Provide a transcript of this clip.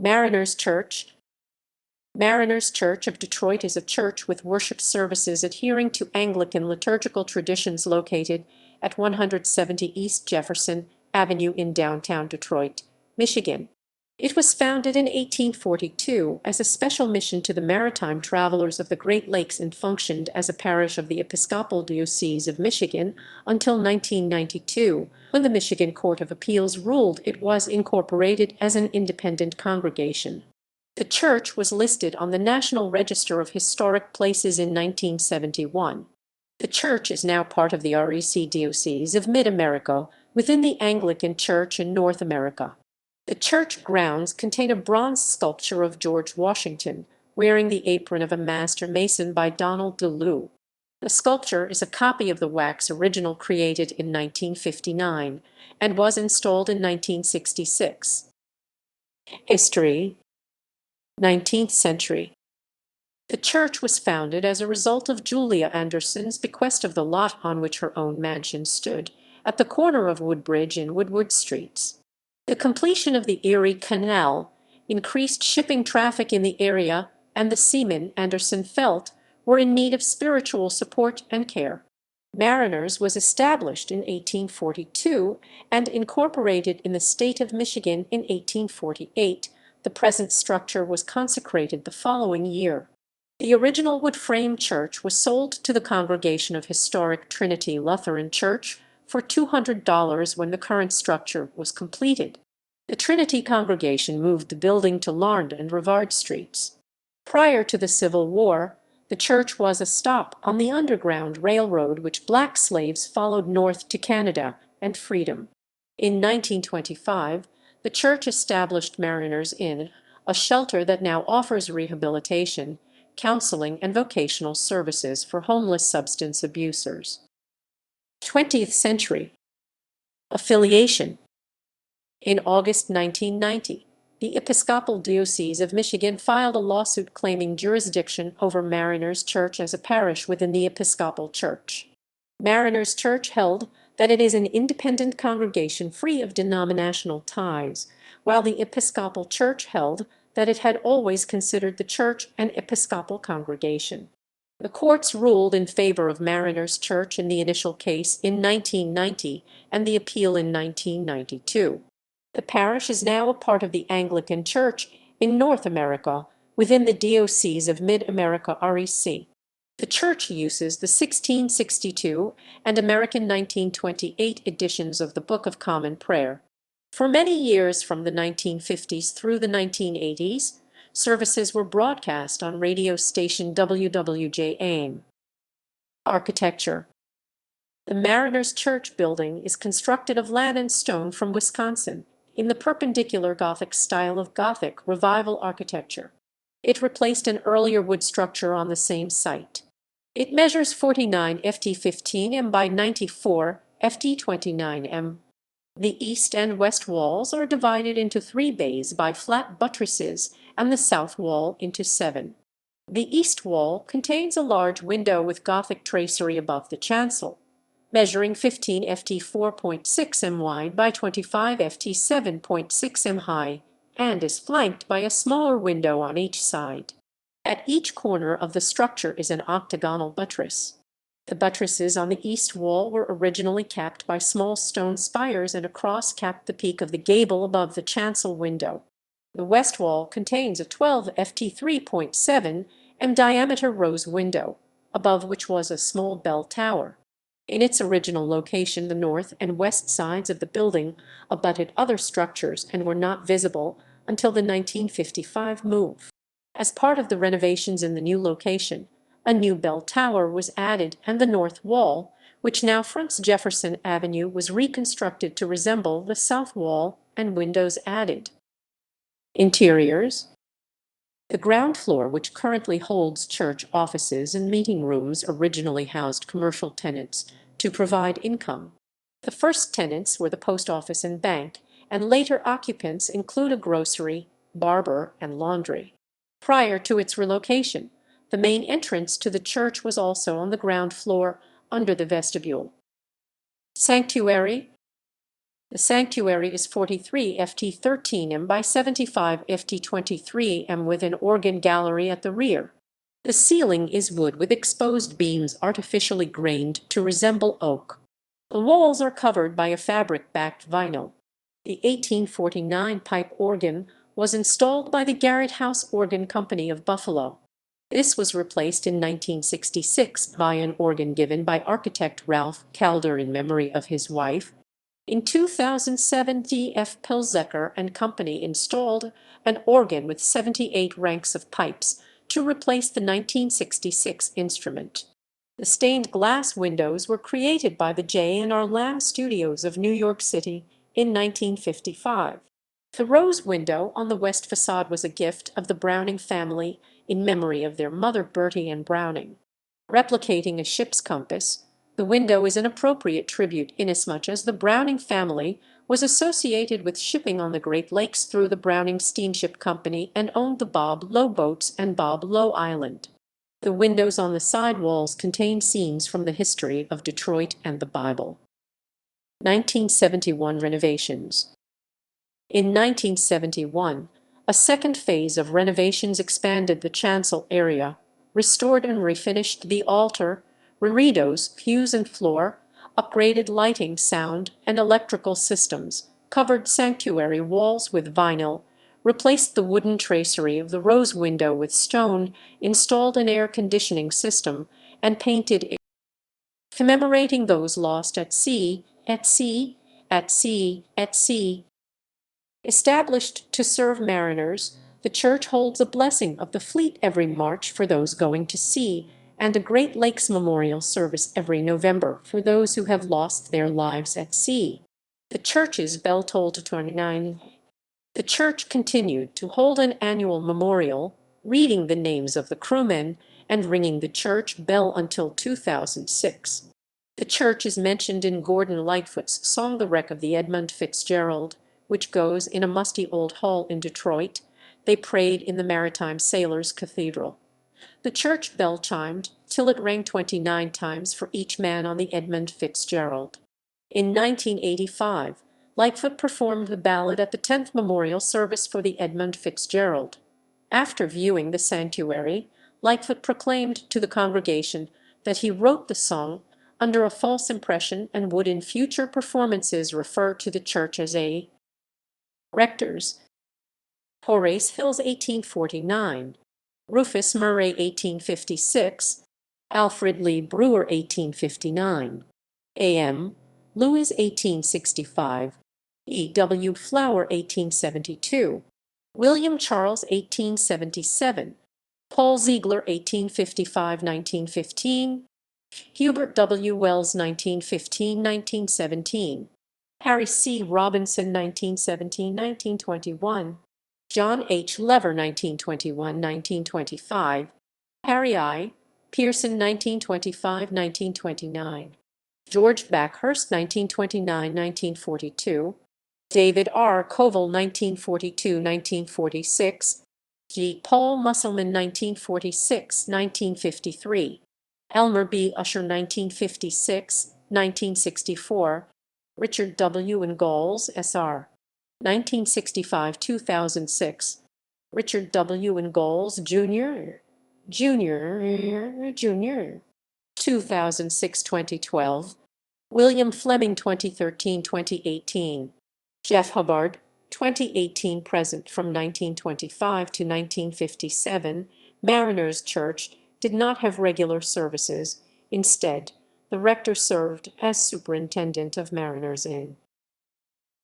Mariners Church. Mariners Church of Detroit is a church with worship services adhering to Anglican liturgical traditions located at 170 East Jefferson Avenue in downtown Detroit, Michigan. It was founded in 1842 as a special mission to the maritime travelers of the Great Lakes and functioned as a parish of the Episcopal Diocese of Michigan until 1992, when the Michigan Court of Appeals ruled it was incorporated as an independent congregation. The church was listed on the National Register of Historic Places in 1971. The church is now part of the REC Diocese of Mid-America within the Anglican Church in North America. The church grounds contain a bronze sculpture of George Washington wearing the apron of a master mason by Donald De Lue. The sculpture is a copy of the wax original created in 1959 and was installed in 1966. History. 19th century. The church was founded as a result of Julia Anderson's bequest of the lot on which her own mansion stood, at the corner of Woodbridge and Woodward Streets. The completion of the Erie Canal increased shipping traffic in the area, and the seamen, Anderson felt, were in need of spiritual support and care. Mariners was established in 1842 and incorporated in the state of Michigan in 1848. The present structure was consecrated the following year. The original wood-frame church was sold to the Congregation of Historic Trinity Lutheran Church for $200 when the current structure was completed. The Trinity congregation moved the building to Larned and Rivard Streets. Prior to the Civil War, the church was a stop on the Underground Railroad which black slaves followed north to Canada and freedom. In 1925, the church established Mariners Inn, a shelter that now offers rehabilitation, counseling, and vocational services for homeless substance abusers. 20th century. Affiliation. In August 1990, the Episcopal Diocese of Michigan filed a lawsuit claiming jurisdiction over Mariners Church as a parish within the Episcopal Church. Mariners Church held that it is an independent congregation free of denominational ties, while the Episcopal Church held that it had always considered the church an Episcopal congregation. The courts ruled in favor of Mariners Church in the initial case in 1990 and the appeal in 1992. The parish is now a part of the Anglican Church in North America within the Diocese of Mid-America REC. The church uses the 1662 and American 1928 editions of the Book of Common Prayer. For many years from the 1950s through the 1980s, services were broadcast on radio station WWJAM. Architecture. The Mariners Church building is constructed of lat and stone from Wisconsin, in the perpendicular Gothic style of Gothic Revival architecture. It replaced an earlier wood structure on the same site. It measures 49 ft 15 m by 94 ft 29 m. The east and west walls are divided into 3 bays by flat buttresses, and the south wall into 7. The east wall contains a large window with Gothic tracery above the chancel, measuring 15 ft 4.6 m wide by 25 ft 7.6 m high, and is flanked by a smaller window on each side. At each corner of the structure is an octagonal buttress. The buttresses on the east wall were originally capped by small stone spires, and a cross capped the peak of the gable above the chancel window. The west wall contains a 12 ft 3.7 m diameter rose window, above which was a small bell tower. In its original location, the north and west sides of the building abutted other structures and were not visible until the 1955 move. As part of the renovations in the new location, a new bell tower was added, and the north wall, which now fronts Jefferson Avenue, was reconstructed to resemble the south wall and windows added. Interiors. The ground floor, which currently holds church offices and meeting rooms, originally housed commercial tenants to provide income. The first tenants were the post office and bank, and later occupants include a grocery, barber, and laundry. Prior to its relocation, the main entrance to the church was also on the ground floor under the vestibule. Sanctuary. The sanctuary is 43 ft 13 m by 75 ft 23 m with an organ gallery at the rear. The ceiling is wood with exposed beams artificially grained to resemble oak. The walls are covered by a fabric-backed vinyl. The 1849 pipe organ was installed by the Garrett House Organ Company of Buffalo. This was replaced in 1966 by an organ given by architect Ralph Calder in memory of his wife. In 2007, D.F. Pilzecker and Company installed an organ with 78 ranks of pipes to replace the 1966 instrument. The stained glass windows were created by the J&R Lamb Studios of New York City in 1955. The rose window on the west facade was a gift of the Browning family in memory of their mother Bertie Ann Browning. Replicating a ship's compass, the window is an appropriate tribute inasmuch as the Browning family was associated with shipping on the Great Lakes through the Browning Steamship Company and owned the Bob Lowe boats and Bob Lowe Island. The windows on the side walls contain scenes from the history of Detroit and the Bible. 1971 renovations. In 1971, a second phase of renovations expanded the chancel area, restored and refinished the altar, reredos, pews and floor, upgraded lighting, sound, and electrical systems, covered sanctuary walls with vinyl, replaced the wooden tracery of the rose window with stone, installed an air conditioning system, and painted it. Commemorating those lost at sea, at sea, at sea, at sea. Established to serve mariners, the church holds a blessing of the fleet every March for those going to sea, and a Great Lakes Memorial service every November for those who have lost their lives at sea. The church's bell toll to 29. The church continued to hold an annual memorial, reading the names of the crewmen and ringing the church bell until 2006. The church is mentioned in Gordon Lightfoot's song The Wreck of the Edmund Fitzgerald, which goes in a musty old hall in Detroit. They prayed in the Maritime Sailors' Cathedral. The church bell chimed till it rang 29 times for each man on the Edmund Fitzgerald. In 1985, Lightfoot performed the ballad at the 10th memorial service for the Edmund Fitzgerald. After viewing the sanctuary, Lightfoot proclaimed to the congregation that he wrote the song under a false impression and would in future performances refer to the church as a rectors. Horace Hills 1849, Rufus Murray 1856, Alfred Lee Brewer 1859, A.M. Lewis 1865, E.W. Flower 1872, William Charles 1877, Paul Ziegler 1855-1915, Hubert W. Wells 1915-1917, Harry C. Robinson 1917-1921, John H. Lever 1921-1925, Harry I. Pearson 1925-1929, George Backhurst 1929-1942, David R. Koval 1942-1946, G. Paul Musselman 1946-1953, Elmer B. Usher 1956-1964, Richard W. Ingalls, S.R. 1965-2006, Richard W. Ingalls, Jr., 2006-2012, William Fleming 2013-2018, Jeff Hubbard 2018-present from 1925 to 1957. Mariners Church did not have regular services. Instead, the rector served as superintendent of Mariners Inn.